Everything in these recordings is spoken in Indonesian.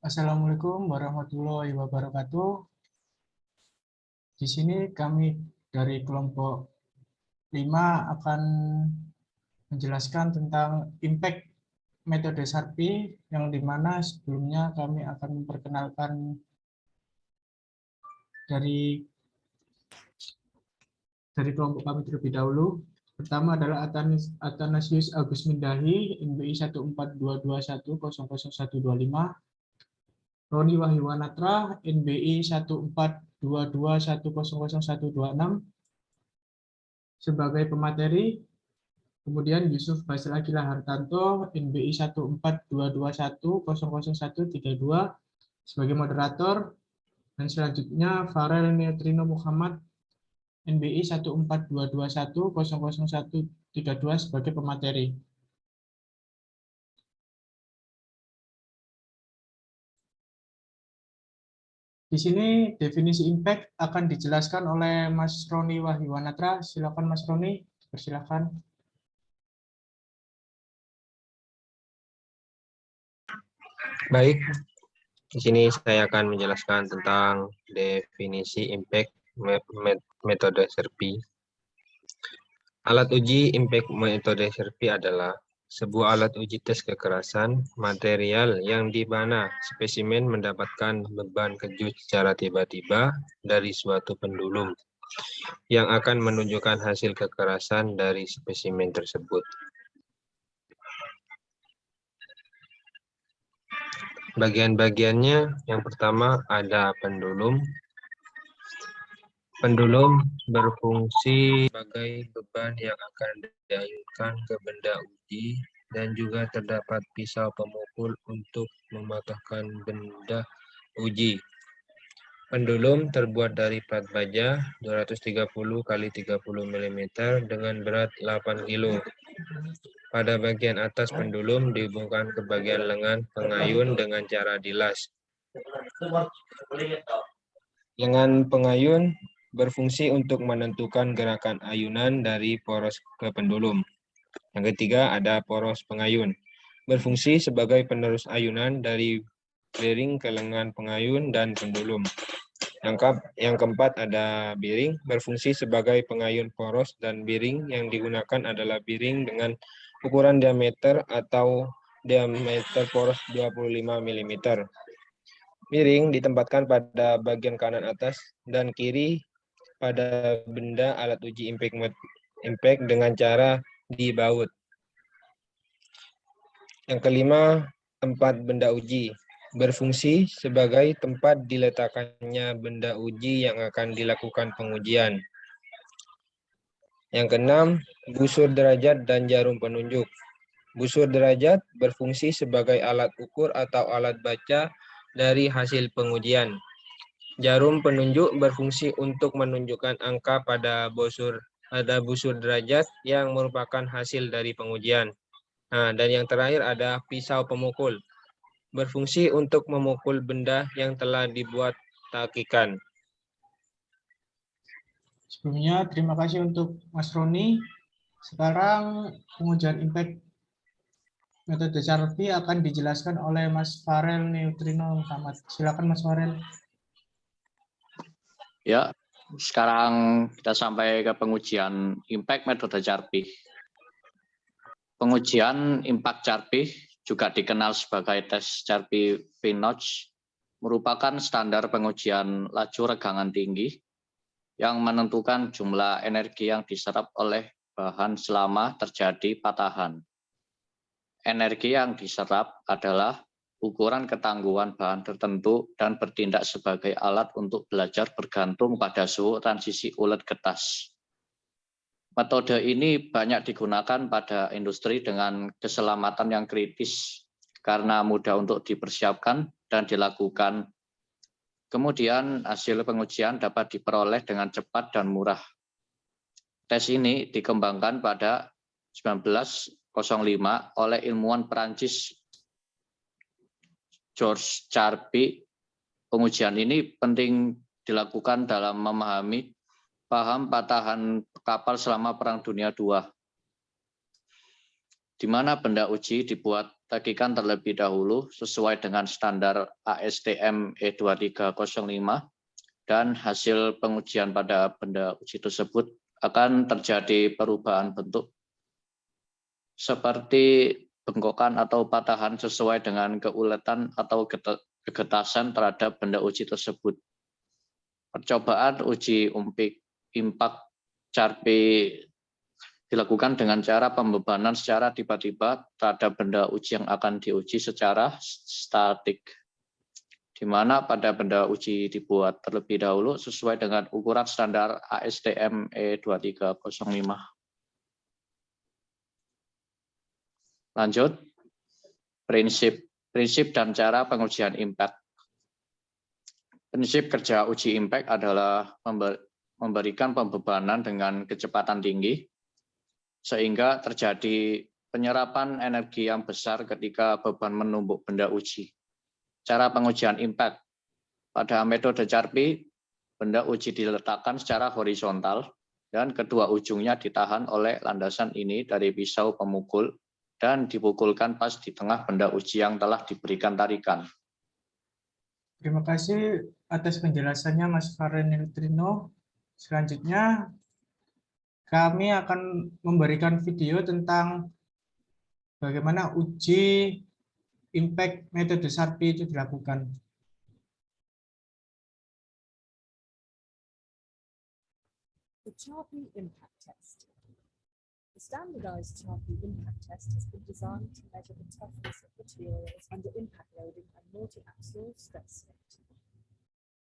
Assalamualaikum warahmatullahi wabarakatuh. Di sini kami dari kelompok 5 akan menjelaskan tentang impact metode SARPI yang dimana sebelumnya kami akan memperkenalkan dari kelompok kami terlebih dahulu. Pertama adalah Athanasius Agus Mindahi, NBI 1422100125, Roni Wahyuwanatra, NBI 1422100126 sebagai pemateri. Kemudian Yusuf Basil Agila Hartanto, NBI 1422100132 sebagai moderator. Dan selanjutnya Farel Neutrino Muhammad, NBI 1422100132 sebagai pemateri. Di sini definisi impact akan dijelaskan oleh Mas Roni Wahyuwanatra. Silakan Mas Roni, persilakan. Baik, di sini saya akan menjelaskan tentang definisi impact metode SARPI. Alat uji impact metode SARPI adalah sebuah alat uji tes kekerasan material yang di mana spesimen mendapatkan beban kejut secara tiba-tiba dari suatu pendulum yang akan menunjukkan hasil kekerasan dari spesimen tersebut. Bagian-bagiannya yang pertama ada pendulum. Pendulum berfungsi sebagai beban yang akan diayunkan ke benda uji dan juga terdapat pisau pemukul untuk mematahkan benda uji. Pendulum terbuat dari plat baja 230 x 30 mm dengan berat 8 kg. Pada bagian atas pendulum dihubungkan ke bagian lengan pengayun dengan cara dilas. Lengan pengayun berfungsi untuk menentukan gerakan ayunan dari poros ke pendulum. Yang ketiga ada poros pengayun. Berfungsi sebagai penerus ayunan dari bearing ke lengan pengayun dan pendulum. Yang keempat ada bearing. Berfungsi sebagai pengayun poros dan bearing yang digunakan adalah bearing dengan ukuran diameter atau diameter poros 25 mm. Bearing ditempatkan pada bagian kanan atas dan kiri pada benda alat uji impact dengan cara dibaut. Yang kelima, tempat benda uji. Berfungsi sebagai tempat diletakkannya benda uji yang akan dilakukan pengujian. Yang keenam, busur derajat dan jarum penunjuk. Busur derajat berfungsi sebagai alat ukur atau alat baca dari hasil pengujian. Jarum penunjuk berfungsi untuk menunjukkan angka pada busur derajat yang merupakan hasil dari pengujian. Nah, dan yang terakhir ada pisau pemukul. Berfungsi untuk memukul benda yang telah dibuat takikan. Sebelumnya, terima kasih untuk Mas Roni. Sekarang pengujian impact metode SARPI akan dijelaskan oleh Mas Farel Neutrino Muhammad. Silakan Mas Farel. Ya, sekarang kita sampai ke pengujian impact metode SARPI. Pengujian impact SARPI juga dikenal sebagai tes SARPI-V-Notch, merupakan standar pengujian laju regangan tinggi yang menentukan jumlah energi yang diserap oleh bahan selama terjadi patahan. Energi yang diserap adalah ukuran ketangguhan bahan tertentu dan bertindak sebagai alat untuk belajar bergantung pada suhu transisi ulet getas. Metode ini banyak digunakan pada industri dengan keselamatan yang kritis karena mudah untuk dipersiapkan dan dilakukan. Kemudian hasil pengujian dapat diperoleh dengan cepat dan murah. Tes ini dikembangkan pada 1905 oleh ilmuwan Perancis Georges Charpy. Pengujian ini penting dilakukan dalam memahami paham patahan kapal selama Perang Dunia II, di mana benda uji dibuat ditagikan terlebih dahulu sesuai dengan standar ASTM E2305 dan hasil pengujian pada benda uji tersebut akan terjadi perubahan bentuk seperti bengkokan atau patahan sesuai dengan keuletan atau kegetasan terhadap benda uji tersebut. Percobaan uji impact CHARPY dilakukan dengan cara pembebanan secara tiba-tiba terhadap benda uji yang akan diuji secara statik, di mana pada benda uji dibuat terlebih dahulu sesuai dengan ukuran standar ASTM E2305. Lanjut, prinsip dan cara pengujian impact. Prinsip kerja uji impact adalah memberikan pembebanan dengan kecepatan tinggi, sehingga terjadi penyerapan energi yang besar ketika beban menumbuk benda uji. Cara pengujian impact. Pada metode CHARPY, benda uji diletakkan secara horizontal dan kedua ujungnya ditahan oleh landasan ini dari pisau pemukul dan dipukulkan pas di tengah benda uji yang telah diberikan tarikan. Terima kasih atas penjelasannya Mas Farel Neutrino. Selanjutnya kami akan memberikan video tentang bagaimana uji impact metode CHARPY itu dilakukan. The CHARPY impact test. The standardized CHARPY impact test has been designed to measure the toughness of materials under impact loading and multi-axial stress state.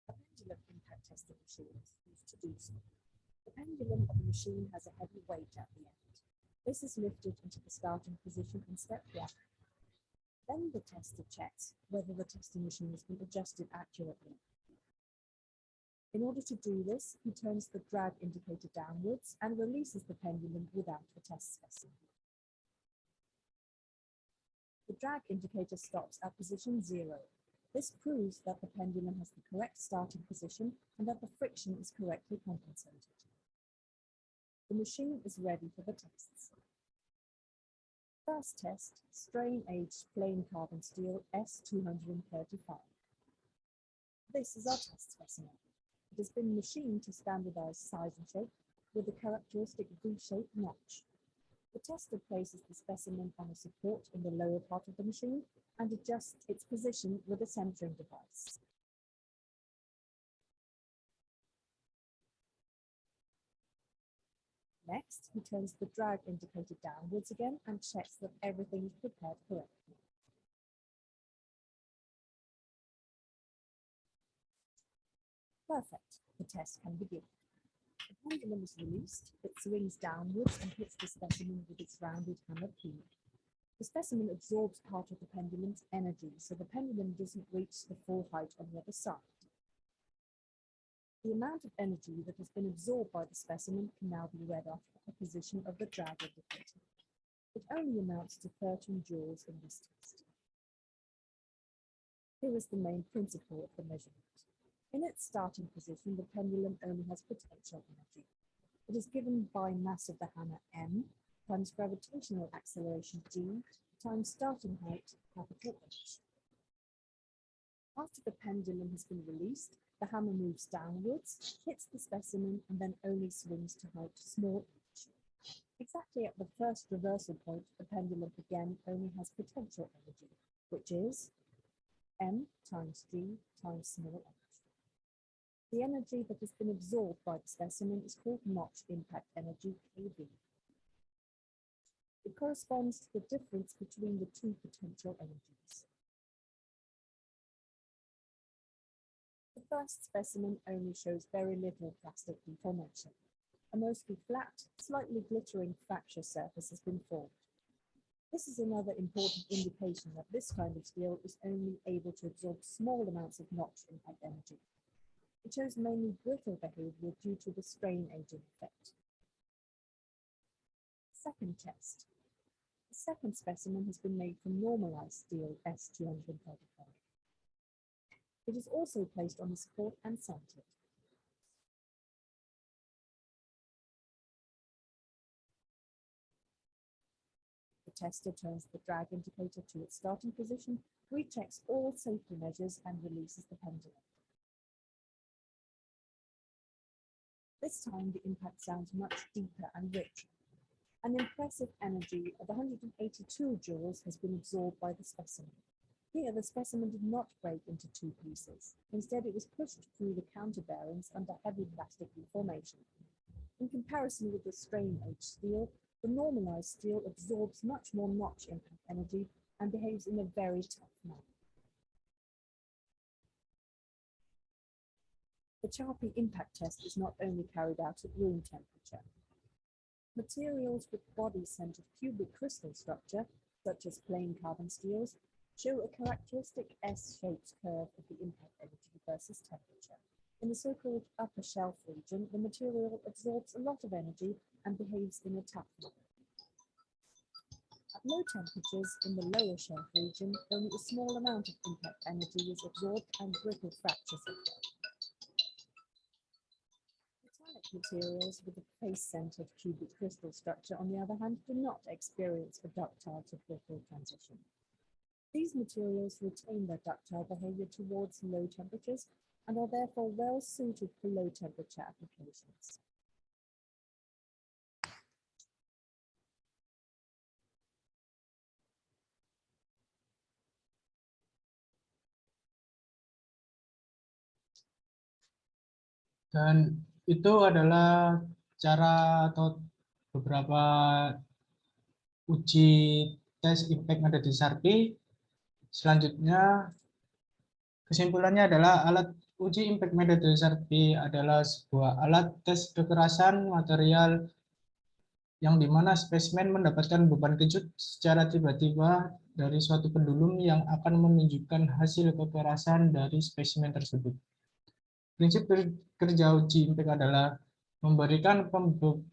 A pendulum impact testing machine is used to do so. The pendulum of the machine has a heavy weight at the end. This is lifted into the starting position in step 1. Then the tester checks whether the testing machine has been adjusted accurately. In order to do this, he turns the drag indicator downwards and releases the pendulum without a test specimen. The drag indicator stops at position 0. This proves that the pendulum has the correct starting position and that the friction is correctly compensated. The machine is ready for the tests. First test, strain-aged plain carbon steel S235. This is our test specimen. It has been machined to standardize size and shape with a characteristic V-shaped notch. The tester places the specimen on a support in the lower part of the machine and adjusts its position with a centering device. Next, he turns the drag indicator downwards again and checks that everything is prepared correctly. Perfect. The test can begin. The pendulum is released, it swings downwards and hits the specimen with its rounded hammer key. The specimen absorbs part of the pendulum's energy, so the pendulum doesn't reach the full height on the other side. The amount of energy that has been absorbed by the specimen can now be read off at the position of the drag indicator. It only amounts to 13 joules in this test. Here is the main principle of the measurement. In its starting position, the pendulum only has potential energy. It is given by mass of the hammer m times gravitational acceleration g times starting height capital H. After the pendulum has been released, the hammer moves downwards, hits the specimen, and then only swings to height small h. Exactly at the first reversal point, the pendulum again only has potential energy, which is m times g times small h. The energy that has been absorbed by the specimen is called notch impact energy, kV. It corresponds to the difference between the two potential energies. The first specimen only shows very little plastic deformation. A mostly flat, slightly glittering fracture surface has been formed. This is another important indication that this kind of steel is only able to absorb small amounts of notch impact energy. It shows mainly brittle behavior due to the strain agent effect. Second test. The second specimen has been made from normalized steel S235. It is also placed on the support and centered. The tester turns the drag indicator to its starting position, rechecks all safety measures and releases the pendulum. This time the impact sounds much deeper and richer. An impressive energy of 182 joules has been absorbed by the specimen. Here, the specimen did not break into two pieces. Instead, it was pushed through the counterbearings under heavy plastic deformation. In comparison with the strain-aged steel, the normalized steel absorbs much more notch impact energy and behaves in a very tough manner. The Charpy impact test is not only carried out at room temperature. Materials with body-centered cubic crystal structure, such as plain carbon steels, show a characteristic S-shaped curve of the impact energy versus temperature. In the so-called upper shelf region, the material absorbs a lot of energy and behaves in a tough manner. At low temperatures in the lower shelf region, only a small amount of impact energy is absorbed and brittle fractures occur. Metallic materials with a face-centered cubic crystal structure, on the other hand, do not experience a ductile to brittle transition. These materials retain their ductile behavior towards low temperatures and are therefore well suited for low temperature applications. Dan itu adalah cara atau beberapa uji tes impact yang ada di Charpy. Selanjutnya, kesimpulannya adalah alat uji impact metode Charpy adalah sebuah alat tes kekerasan material yang dimana spesimen mendapatkan beban kejut secara tiba-tiba dari suatu pendulum yang akan menunjukkan hasil kekerasan dari spesimen tersebut. Prinsip kerja uji impact adalah memberikan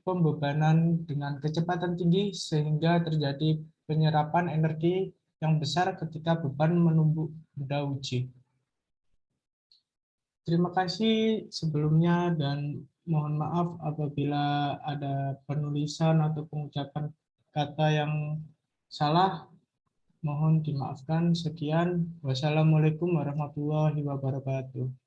pembebanan dengan kecepatan tinggi sehingga terjadi penyerapan energi yang besar ketika beban menumbuk benda uji. Terima kasih sebelumnya dan mohon maaf apabila ada penulisan atau pengucapan kata yang salah. Mohon dimaafkan. Sekian. Wassalamualaikum warahmatullahi wabarakatuh.